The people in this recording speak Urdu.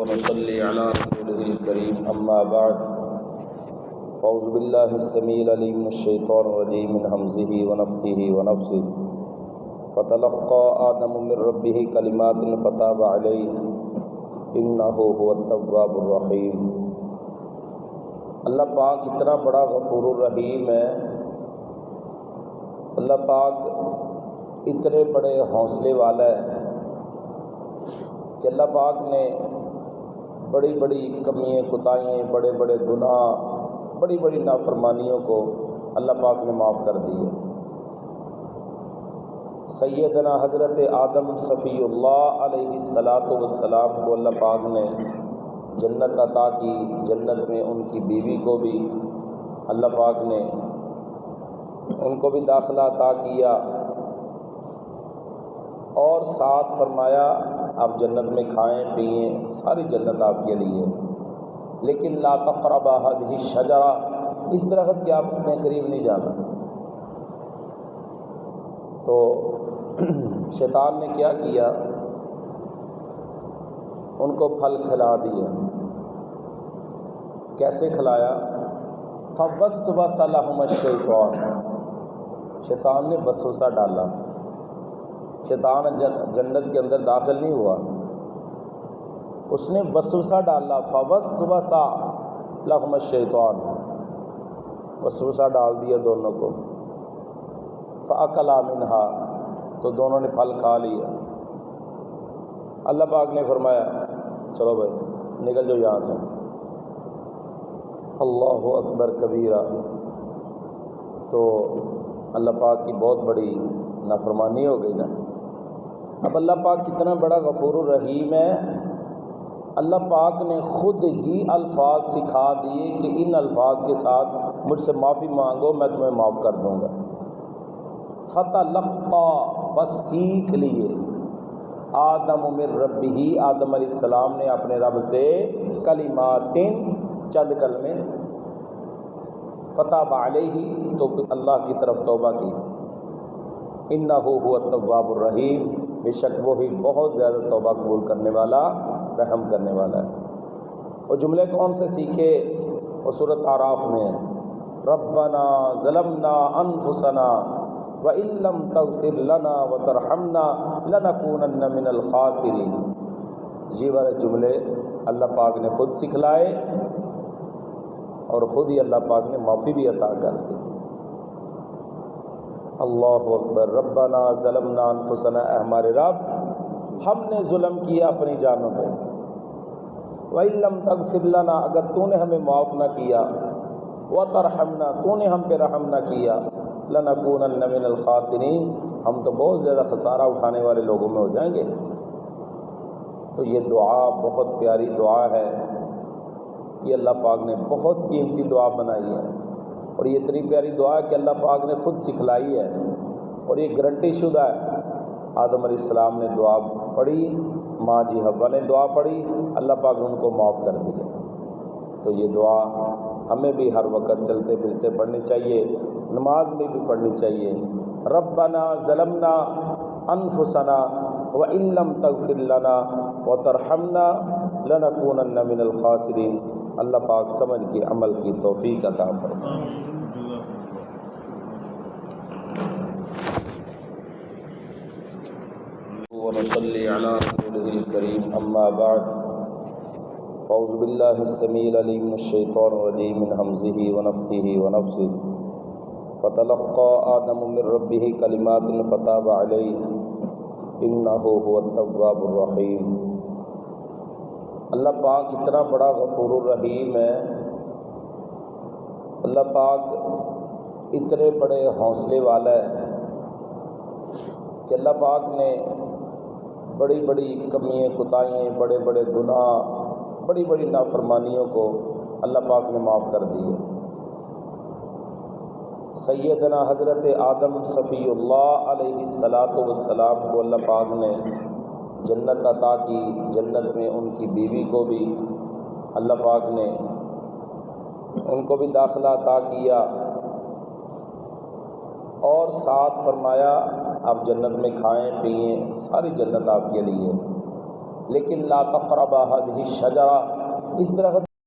ونصلي على رسوله الكريم أما بعد أعوذ بالله السميع العليم من الشيطان الرجيم من همزه ونفخه ونفثه فتلقى آدم من ربه كلمات فتاب عليه إنه هو التواب الرحيم۔ اللہ پاک اتنا بڑا غفور الرحیم ہے، اللہ پاک اتنے بڑے حوصلے والا ہے کہ اللہ پاک نے بڑی بڑی کمیاں کوتاہیاں، بڑے بڑے گناہ، بڑی بڑی نافرمانیوں کو اللہ پاک نے معاف کر دی ہے۔ سیدنا حضرت آدم صفی اللہ علیہ السلام کو اللہ پاک نے جنت عطا کی، جنت میں ان کی بیوی کو بھی اللہ پاک نے ان کو بھی داخلہ عطا کیا، اور ساتھ فرمایا آپ جنت میں کھائیں پئیں، ساری جنت آپ کے لیے، لیکن لا تقربا هذه الشجرہ، اس درخت کے آپ اپنے قریب نہیں جانا۔ تو شیطان نے کیا کیا، ان کو پھل کھلا دیا۔ کیسے کھلایا؟ فوسوس لہم الشیطان، شیطان نے وسوسہ ڈالا۔ شیطان جنت کے اندر داخل نہیں ہوا، اس نے وسوسہ ڈالا۔ فوسوس لہم الشیطان، وسوسہ ڈال دیا دونوں کو۔ فاکلا منہا، تو دونوں نے پھل کھا لیا۔ اللہ پاک نے فرمایا چلو بھائی نکل جاؤ یہاں سے۔ اللہ اکبر کبیرہ، تو اللہ پاک کی بہت بڑی نافرمانی ہو گئی نا۔ اب اللہ پاک کتنا بڑا غفور الرحیم ہے، اللہ پاک نے خود ہی الفاظ سکھا دیے کہ ان الفاظ کے ساتھ مجھ سے معافی مانگو، میں تمہیں معاف کر دوں گا۔ فتلقا، بس سیکھ لیے، آدم من ربہ، آدم علیہ السلام نے اپنے رب سے کلمات، چند کلمے، فتاب علیہ، تو اللہ کی طرف توبہ کی۔ انہ هو التواب الرحیم، بے شک وہی بہت زیادہ توبہ قبول کرنے والا، رحم کرنے والا ہے۔ وہ جملے کون سے سیکھے؟ وہ سورۃ اعراف میں ہے، ربنا ظلمنا انفسنا وَإِن لَّمْ تَغْفِرْ لَنَا وَتَرْحَمْنَا لَنَكُونَنَّ مِنَ الْخَاسِرِينَ۔ یہ والے جملے اللہ پاک نے خود سکھلائے، اور خود ہی اللہ پاک نے معافی بھی عطا کر دی۔ اللہ اکبر۔ ربنا ظلمنا انفسنا، اے ہمارے رب ہم نے ظلم کیا اپنی جانوں پہ۔ وَإِن لَّمْ تَغْفِرْ لَنَا، اگر تو نے ہمیں معاف نہ کیا، وَتَرْحَمْنَا، تو نے ہم پہ رحم نہ کیا، لَنَكُونَنَّ مِنَ الْخَاسِرِينَ، ہم تو بہت زیادہ خسارہ اٹھانے والے لوگوں میں ہو جائیں گے۔ تو یہ دعا بہت پیاری دعا ہے، یہ اللہ پاک نے بہت قیمتی دعا بنائی ہے، اور یہ اتنی پیاری دعا ہے کہ اللہ پاک نے خود سکھلائی ہے، اور یہ گارنٹی شدہ ہے۔ آدم علیہ السلام نے دعا پڑھی، ماں جی حوا نے دعا پڑھی، اللہ پاک نے ان کو معاف کر دیا۔ تو یہ دعا ہمیں بھی ہر وقت چلتے پھرتے پڑھنی چاہیے، نماز میں بھی پڑھنی چاہیے۔ ربنا ظلمنا انفسنا وَإِن لَّمْ تَغْفِرْ لَنَا وَتَرْحَمْنَا لَنَكُونَنَّ مِنَ الْخَاسِرِينَ۔ اللہ پاک سمجھ کے عمل کی توفیق عطا فرمائے۔ ونصلي على رسوله الكريم أما بعد أعوذ بالله السميع العليم من الشيطان الرجيم من همزه ونفخه ونفثه فتلقى آدم من ربه كلمات فتاب عليه إنه هو التواب الرحيم۔ اللہ پاک اتنا بڑا غفور الرحیم ہے، اللہ پاک اتنے بڑے حوصلے والا ہے کہ اللہ پاک نے بڑی بڑی کمیاں کوتاہیاں، بڑے بڑے گناہ، بڑی بڑی نافرمانیوں کو اللہ پاک نے معاف کر دی ہے۔ سیدنا حضرت آدم صفی اللہ علیہ السلام کو اللہ پاک نے جنت عطا کی، جنت میں ان کی بیوی کو بھی اللہ پاک نے ان کو بھی داخلہ عطا کیا، اور ساتھ فرمایا آپ جنت میں کھائیں پئیں، ساری جنت آپ کے لیے، لیکن لا تقربا هذه الشجرہ، اس درخت